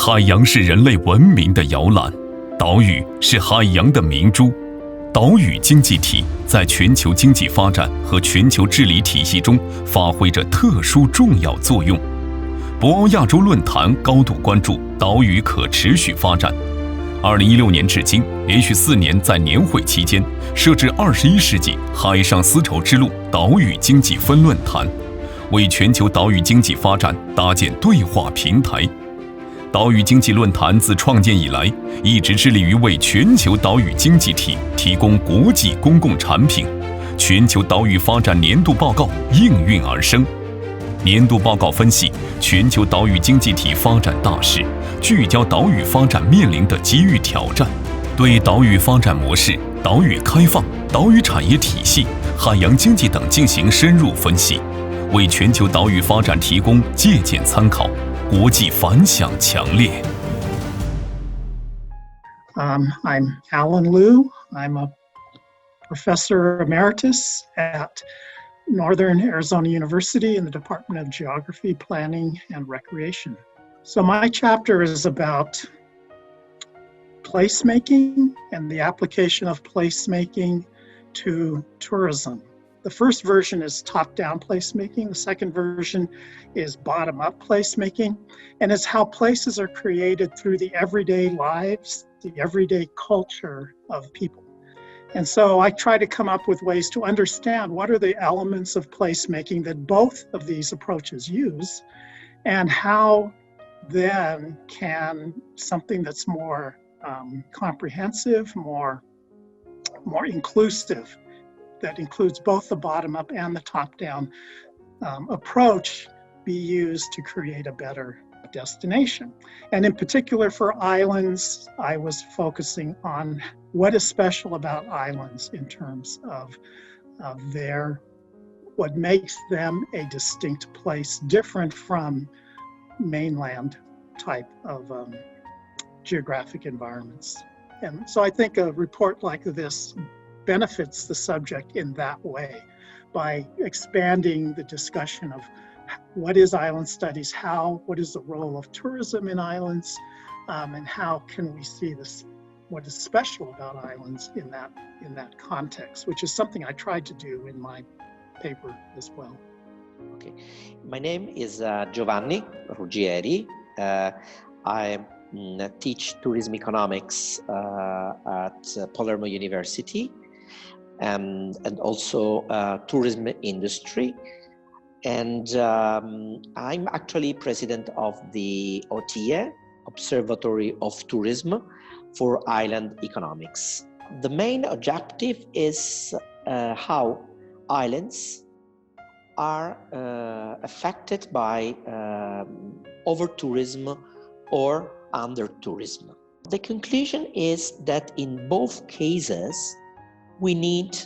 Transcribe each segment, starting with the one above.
海洋是人类文明的摇篮，岛屿是海洋的明珠。岛屿经济体在全球经济发展和全球治理体系中发挥着特殊重要作用。博鳌亚洲论坛高度关注岛屿可持续发展。2016年至今，连续4年在年会期间设置21世纪海上丝绸之路岛屿经济分论坛，为全球岛屿经济发展搭建对话平台。岛屿经济论坛自创建以来，一直致力于为全球岛屿经济体提供国际公共产品。全球岛屿发展年度报告应运而生。年度报告分析全球岛屿经济体发展大势，聚焦岛屿发展面临的机遇挑战，对岛屿发展模式、岛屿开放、岛屿产业体系、海洋经济等进行深入分析，为全球岛屿发展提供借鉴参考。国际反响强烈。I'm Alan Liu. I'm a professor emeritus at Northern Arizona University in the Department of Geography, Planning, and Recreation. So my chapter is about placemaking and the application of placemaking to tourism. The first version is top-down placemaking. The second version is bottom-up placemaking. And it's how places are created through the everyday lives, the everyday culture of people. And so I try to come up with ways to understand what are the elements of placemaking that both of these approaches use, and how then can something that's more comprehensive, more inclusive, that includes both the bottom-up and the top-down approach be used to create a better destination. And in particular for islands, I was focusing on what is special about islands in terms of what makes them a distinct place, different from mainland type of geographic environments. And so I think a report like this benefits the subject in that way, by expanding the discussion of what is island studies, what is the role of tourism in islands, and how can we see this, what is special about islands in that context, which is something I tried to do in my paper as well. Okay, my name is Giovanni Ruggieri. I teach tourism economics at Palermo University. And also tourism industry. And I'm actually president of the OTIE, Observatory of Tourism for Island Economics. The main objective is how islands are affected by over-tourism or under-tourism. The conclusion is that in both cases, we need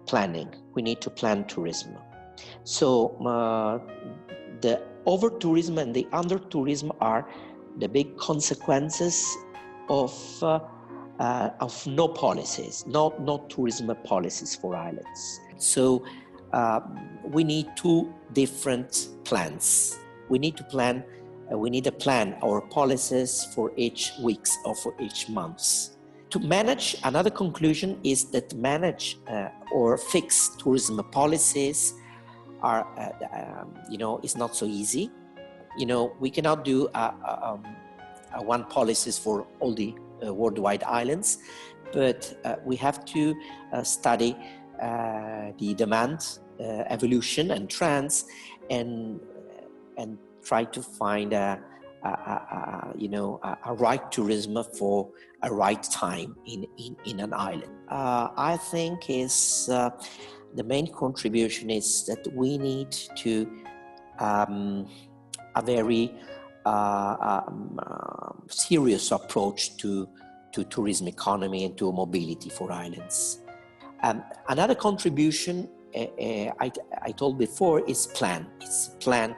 planning. We need to plan tourism. So the over-tourism and the under-tourism are the big consequences of no policies, no tourism policies for islands. So we need two different plans. We need to plan our policies for each weeks or for each month. To manage, another conclusion is that manage or fix tourism policies are, is not so easy. We cannot do one policies for all the worldwide islands, but we have to study the demand, evolution and trends, and try to find a right tourism for a right time in an island. I think the main contribution is that we need to a very serious approach to tourism economy and to mobility for islands. Another contribution I told before is plan. It's plan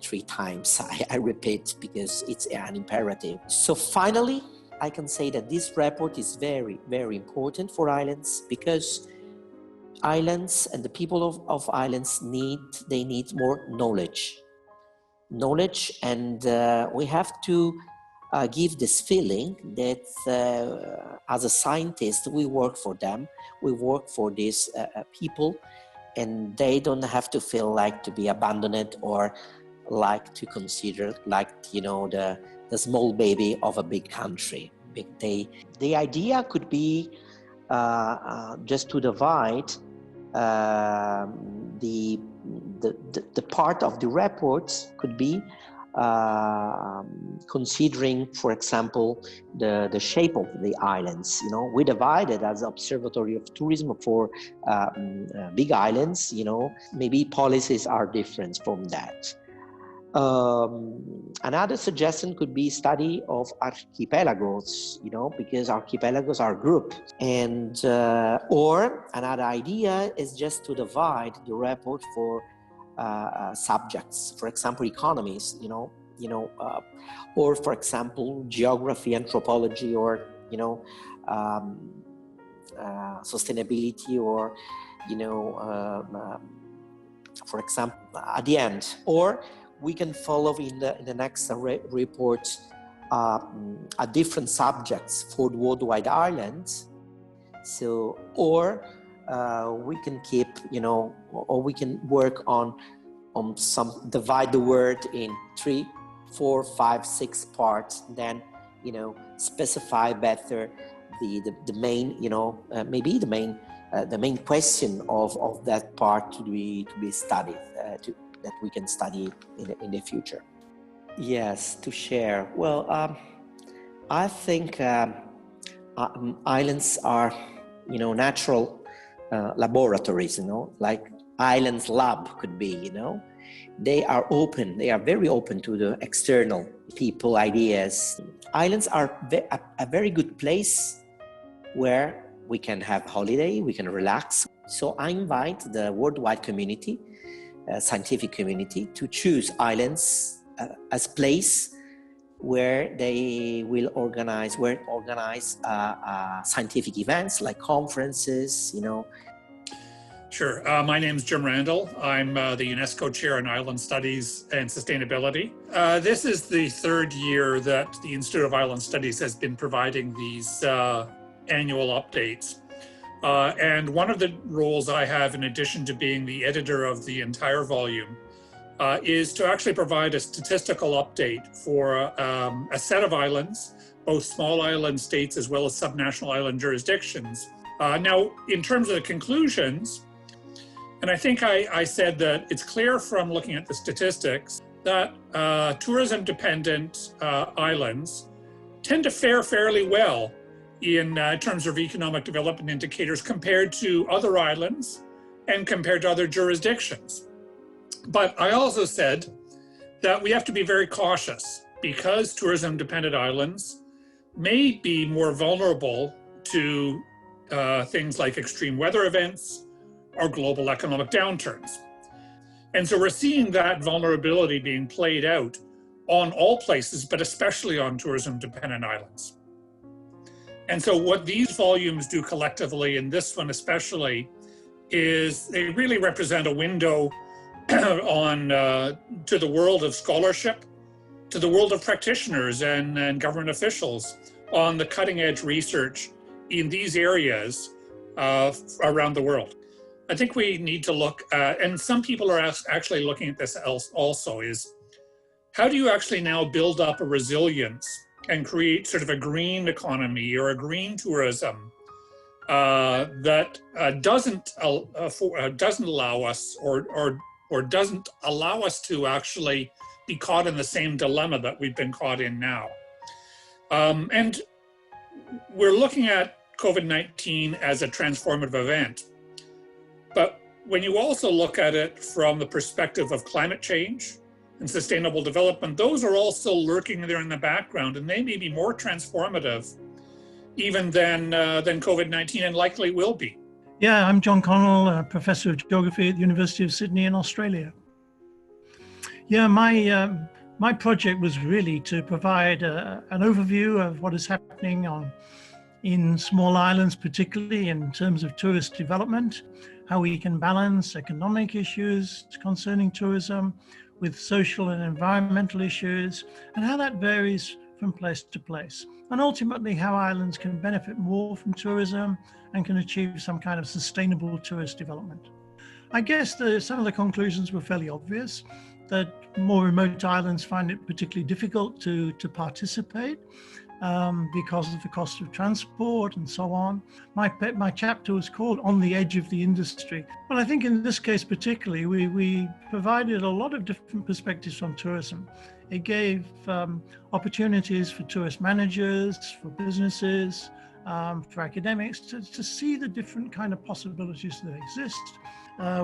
3 times. I repeat because it's an imperative. So finally, I can say that this report is very, very important for islands, because islands and the people of islands need more knowledge. knowledge, and we have to give this feeling that as a scientist, we work for them, we work for these people, and they don't have to feel like to be abandoned or like to consider like, the small baby of a big country. The idea could be just to divide the part of the reports could be considering, for example, the shape of the islands. We divided as Observatory of Tourism for big islands. Maybe policies are different from that. Another suggestion could be study of archipelagos, because archipelagos are group. And or another idea is just to divide the report for subjects, for example, economies, or for example, geography, anthropology, or sustainability, or for example, at the end, or we can follow in the next report a different subjects for the worldwide islands. So, or we can keep, or we can work on some, divide the word in 3, 4, 5, 6 parts, then, specify better the main, maybe the main question of that part to be studied, that we can study in the future. Yes, to share. Well, I think islands are, natural laboratories, like Islands Lab could be, They are open, they are very open to the external people, ideas. Islands are a very good place where we can have holiday, we can relax. So I invite the worldwide community, scientific community, to choose islands as place where they will organize scientific events like conferences, Sure. My name is Jim Randall. I'm the UNESCO Chair in Island Studies and Sustainability. This is the 3rd year that the Institute of Island Studies has been providing these annual updates. And one of the roles I have, in addition to being the editor of the entire volume, is to actually provide a statistical update for a set of islands, both small island states as well as subnational island jurisdictions. Now, in terms of the conclusions, and I think I said that it's clear from looking at the statistics that tourism-dependent islands tend to fare fairly well in terms of economic development indicators compared to other islands and compared to other jurisdictions. But I also said that we have to be very cautious because tourism-dependent islands may be more vulnerable to things like extreme weather events or global economic downturns. And so we're seeing that vulnerability being played out on all places, but especially on tourism-dependent islands. And so what these volumes do collectively, and this one especially, is they really represent a window on to the world of scholarship, to the world of practitioners and government officials on the cutting edge research in these areas around the world. I think we need to look at, and some people are actually looking at this also, is how do you actually now build up a resilience and create sort of a green economy or a green tourism that doesn't allow us or doesn't allow us to actually be caught in the same dilemma that we've been caught in now. And we're looking at COVID-19 as a transformative event. But when you also look at it from the perspective of climate change and sustainable development, those are also lurking there in the background, and they may be more transformative even than COVID-19, and likely will be. Yeah, I'm John Connell, a professor of geography at the University of Sydney in Australia. Yeah, my project was really to provide an overview of what is happening in small islands, particularly in terms of tourist development, how we can balance economic issues concerning tourism with social and environmental issues, and how that varies from place to place, and ultimately how islands can benefit more from tourism and can achieve some kind of sustainable tourist development. I guess some of the conclusions were fairly obvious, that more remote islands find it particularly difficult to participate because of the cost of transport and so on. My chapter was called On the Edge of the Industry. Well, I think in this case particularly, we provided a lot of different perspectives on tourism. It gave opportunities for tourist managers, for businesses, for academics to see the different kind of possibilities that exist.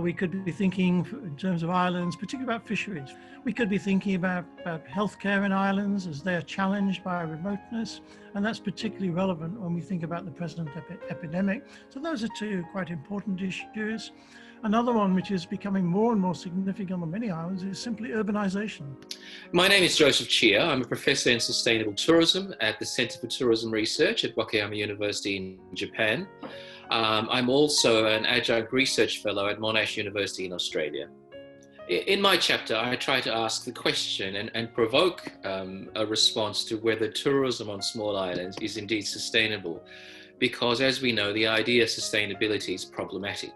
We could be thinking in terms of islands, particularly about fisheries. We could be thinking about healthcare in islands as they are challenged by remoteness, and that's particularly relevant when we think about the present epidemic. So those are two quite important issues. Another one which is becoming more and more significant on many islands is simply urbanization. My name is Joseph Chia. I'm a professor in sustainable tourism at the Center for Tourism Research at Wakayama University in Japan. I'm also an adjunct research fellow at Monash University in Australia. In my chapter, I try to ask the question and provoke a response to whether tourism on small islands is indeed sustainable, because as we know, the idea of sustainability is problematic.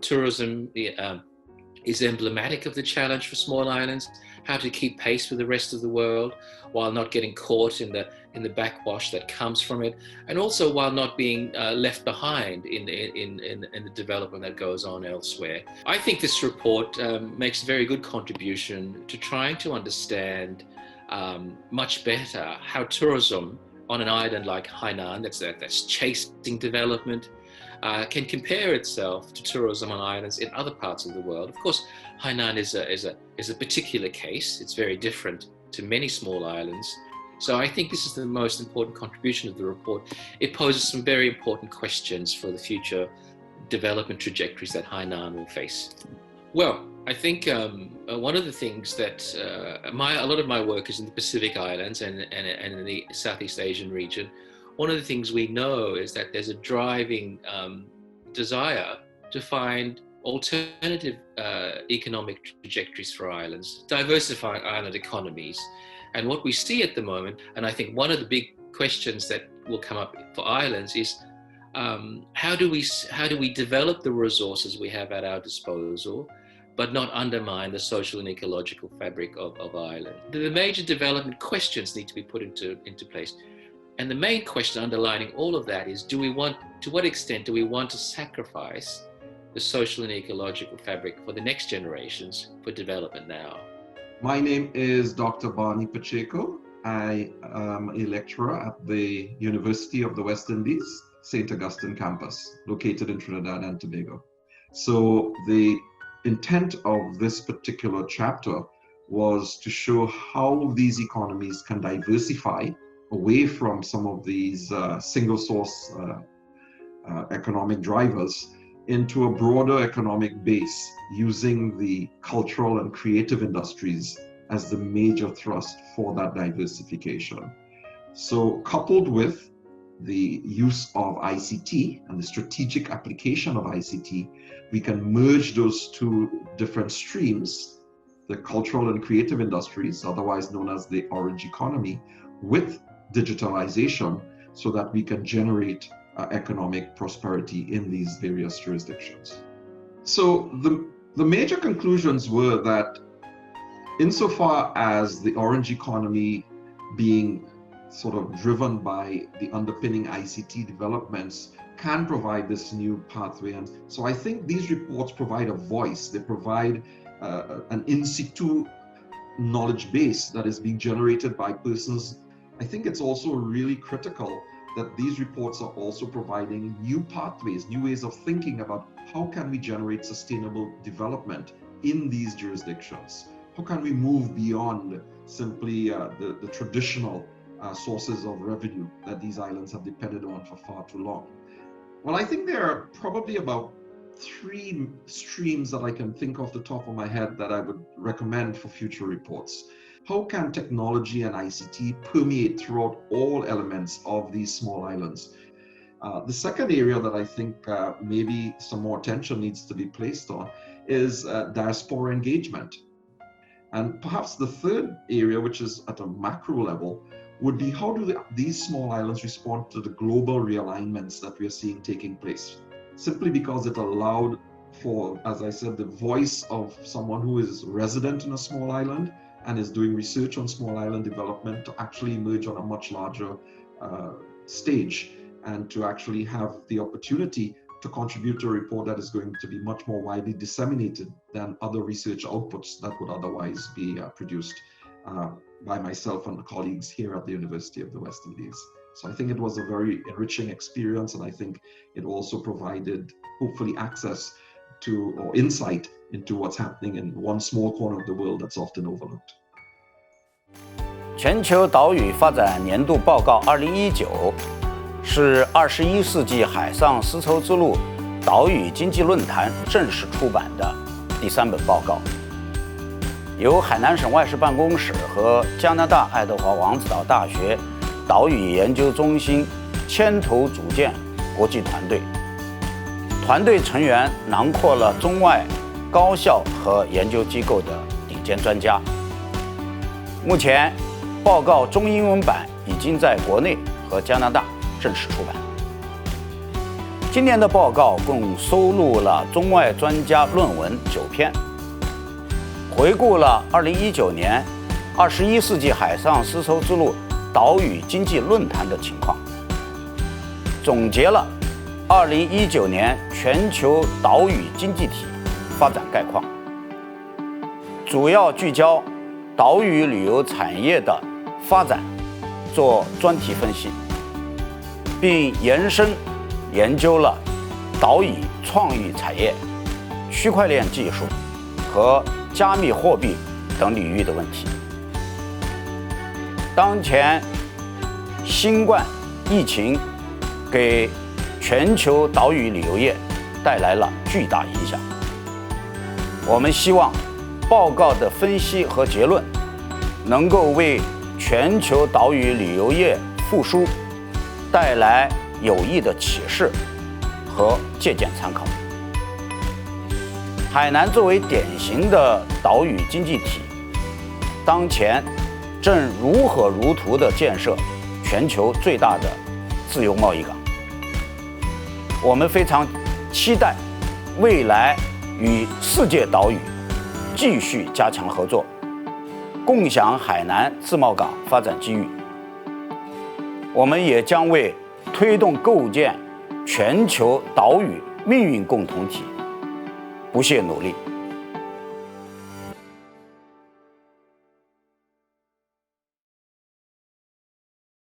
Tourism is emblematic of the challenge for small islands, how to keep pace with the rest of the world while not getting caught in the backwash that comes from it, and also while not being left behind in the development that goes on elsewhere. I think this report makes a very good contribution to trying to understand much better how tourism on an island like Hainan, that's chasing development, can compare itself to tourism on islands in other parts of the world. Of course, Hainan is a particular case. It's very different to many small islands. So I think this is the most important contribution of the report. It poses some very important questions for the future development trajectories that Hainan will face. Well, I think one of the things that a lot of my work is in the Pacific Islands and in the Southeast Asian region. One of the things we know is that there's a driving desire to find alternative economic trajectories for islands, diversifying island economies. And what we see at the moment, and I think one of the big questions that will come up for islands is how do we develop the resources we have at our disposal, but not undermine the social and ecological fabric of Ireland. The major development questions need to be put into place. And the main question underlining all of that is, to what extent do we want to sacrifice the social and ecological fabric for the next generations for development now? My name is Dr. Barney Pacheco. I am a lecturer at the University of the West Indies, St. Augustine campus, located in Trinidad and Tobago. So the intent of this particular chapter was to show how these economies can diversify away from some of these single source economic drivers into a broader economic base, using the cultural and creative industries as the major thrust for that diversification. So coupled with the use of ICT and the strategic application of ICT, we can merge those two different streams, the cultural and creative industries, otherwise known as the orange economy, with digitalization, so that we can generate economic prosperity in these various jurisdictions. So the major conclusions were that insofar as the orange economy being sort of driven by the underpinning ICT developments can provide this new pathway. And so I think these reports provide a voice. They provide an in situ knowledge base that is being generated by persons. I think it's also really critical that these reports are also providing new pathways, new ways of thinking about how can we generate sustainable development in these jurisdictions? How can we move beyond simply the traditional sources of revenue that these islands have depended on for far too long? Well, I think there are probably about 3 streams that I can think off the top of my head that I would recommend for future reports. How can technology and ICT permeate throughout all elements of these small islands? The second area that I think maybe some more attention needs to be placed on is diaspora engagement. And perhaps the third area, which is at a macro level, would be how do these small islands respond to the global realignments that we are seeing taking place? Simply because it allowed for, as I said, the voice of someone who is resident in a small island and is doing research on small island development to actually emerge on a much larger stage and to actually have the opportunity to contribute to a report that is going to be much more widely disseminated than other research outputs that would otherwise be produced by myself and the colleagues here at the University of the West Indies. So I think it was a very enriching experience, and I think it also provided, hopefully, access to or insight into what's happening in one small corner of the world that's often overlooked. 全球岛屿发展年度报告2019是21世纪海上丝绸之路岛屿经济论坛正式出版的第3本报告，由海南省外事办公室和加拿大爱德华王子岛大学岛屿研究中心牵头组建国际团队。团队成员囊括了中外高校和研究机构的顶尖专家。目前，报告中英文版已经在国内和加拿大正式出版。今年的报告共收录了中外专家论文9篇，回顾了2019年21世纪海上丝绸之路岛屿经济论坛的情况，总结了2019年全球岛屿经济体发展概况，主要聚焦岛屿旅游产业的发展，做专题分析，并延伸研究了岛屿创意产业、区块链技术和加密货币等领域的问题。当前新冠疫情给全球岛屿旅游业带来了巨大影响。我们希望报告的分析和结论能够为全球岛屿旅游业复苏带来有益的启示和借鉴参考。海南作为典型的岛屿经济体，当前正如火如荼地建设全球最大的自由贸易港。我们非常期待未来与世界岛屿继续加强合作，共享海南自贸港发展机遇。我们也将为推动构建全球岛屿命运共同体不懈努力。